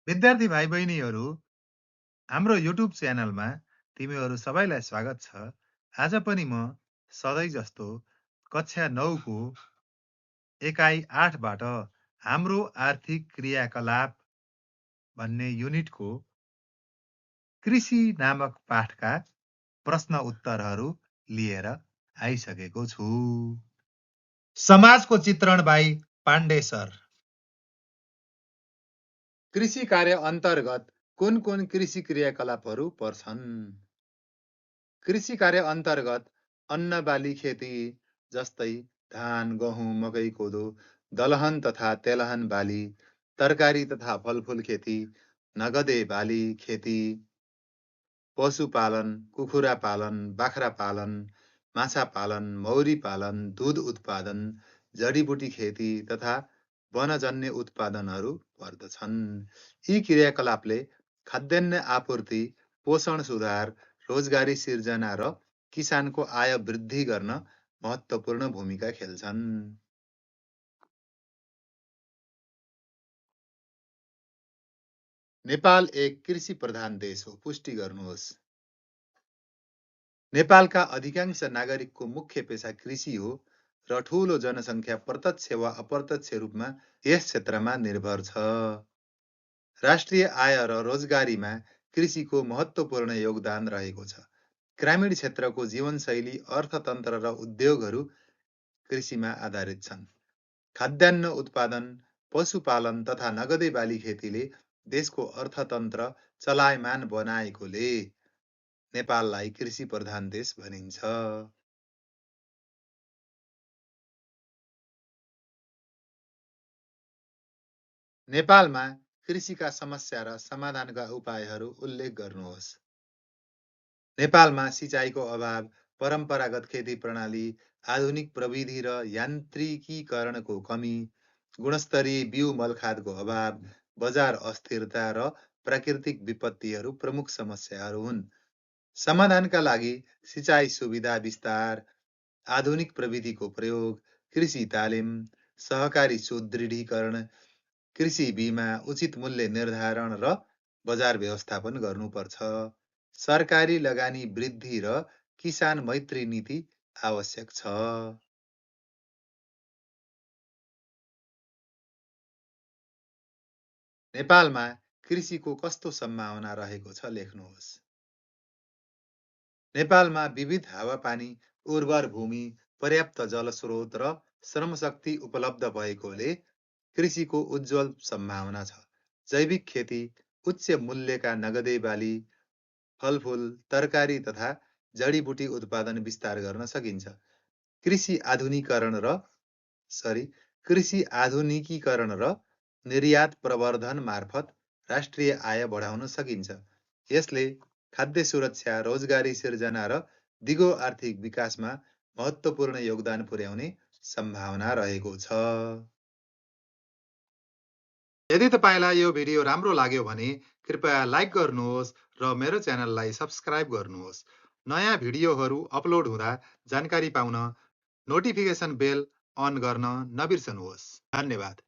विद्यार्थी भाइ बहिनीहरू, हाम्रो युट्युब च्यानलमा तिमीहरू सबैलाई स्वागत छ। आज पनि म सधैँ जस्तो कक्षा 9 को एकाइ 8 बाट हाम्रो आर्थिक क्रियाकलाप भन्ने युनिटको कृषि नामक पाठका प्रश्न उत्तरहरू लिएर आइसकेको छु। समाजको चित्रण बाई पाण्डे सर। कृषि कार्य अन्तर्गत कुन कुन कृषि क्रियाकलापहरू पर्छन्? कृषि कार्य अन्तर्गत अन्न बाली खेती जस्तै धान, गहुँ, मकै, कोदो, दलहन तथा तेलहन बाली, तरकारी तथा फलफुल खेती, नगदे बाली खेती, पशुपालन, कुखुरा पालन, बाख्रा पालन, माछा पालन, मौरी पालन, दूध उत्पादन, जडीबुटी खेती तथा वनजन्य उत्पादनहरू पर्दछन्। यी क्रियाकलापले खाद्यान्न आपूर्ति, पोषण सुधार, रोजगारी सिर्जना र किसानको आय वृद्धि गर्न महत्त्वपूर्ण भूमिका खेल्छन्। नेपाल एक कृषि प्रधान देश हो। पुष्टि गर्नुहोस्। नेपालका अधिकांश नागरिकको मुख्य पेशा कृषि हो र ठूलो जनसङ्ख्या प्रत्यक्ष वा अप्रत्यक्ष रूपमा यस क्षेत्रमा निर्भर छ। राष्ट्रिय आय र रोजगारीमा कृषिको महत्त्वपूर्ण योगदान रहेको छ। ग्रामीण क्षेत्रको जीवनशैली, अर्थतन्त्र र उद्योगहरू कृषिमा आधारित छन्। खाद्यान्न उत्पादन, पशुपालन तथा नगदे बाली खेतीले देशको अर्थतन्त्र चलायमान बनाएकोले नेपाललाई कृषि प्रधान देश भनिन्छ। नेपालमा कृषिका समस्या र समाधानका उपायहरू उल्लेख गर्नुहोस्। नेपालमा सिँचाइको अभाव, परम्परागत खेती प्रणाली, आधुनिक प्रविधि र यान्त्रिकीकरणको कमी, गुणस्तरीय बिउ मलखादको अभाव, बजार अस्थिरता र प्राकृतिक विपत्तिहरू प्रमुख समस्याहरू हुन्। समाधानका लागि सिँचाइ सुविधा विस्तार, आधुनिक प्रविधिको प्रयोग, कृषि तालिम, सहकारी सुदृढीकरण, कृषि बीमा, उचित मूल्य निर्धारण र बजार व्यवस्थापन गर्नुपर्छ। सरकारी लगानी वृद्धि र किसान मैत्री नीति आवश्यक छ। नेपालमा कृषिको कस्तो सम्भावना रहेको छ लेख्नुहोस्। नेपालमा विविध हावापानी, उर्वर भूमि, पर्याप्त जलस्रोत र श्रमशक्ति उपलब्ध भएकोले कृषिको उज्जवल सम्भावना छ। जैविक खेती, उच्च मूल्यका नगदे बाली, फलफुल, तरकारी तथा जडीबुटी उत्पादन विस्तार गर्न सकिन्छ। कृषि आधुनिकीकरण र निर्यात प्रवर्धन मार्फत राष्ट्रिय आय बढाउन सकिन्छ। यसले खाद्य सुरक्षा, रोजगारी सिर्जना र दिगो आर्थिक विकासमा महत्त्वपूर्ण योगदान पुर्याउने सम्भावना रहेको छ। यदि तपाईलाई यो भिडियो राम्रो लाग्यो भने कृपया लाइक गर्नुहोस् र मेरो च्यानललाई सब्स्क्राइब गर्नुहोस्। नयाँ भिडियोहरू अपलोड हुँदा जानकारी पाउन नोटिफिकेसन बेल अन गर्न नबिर्सनुहोस्। धन्यवाद।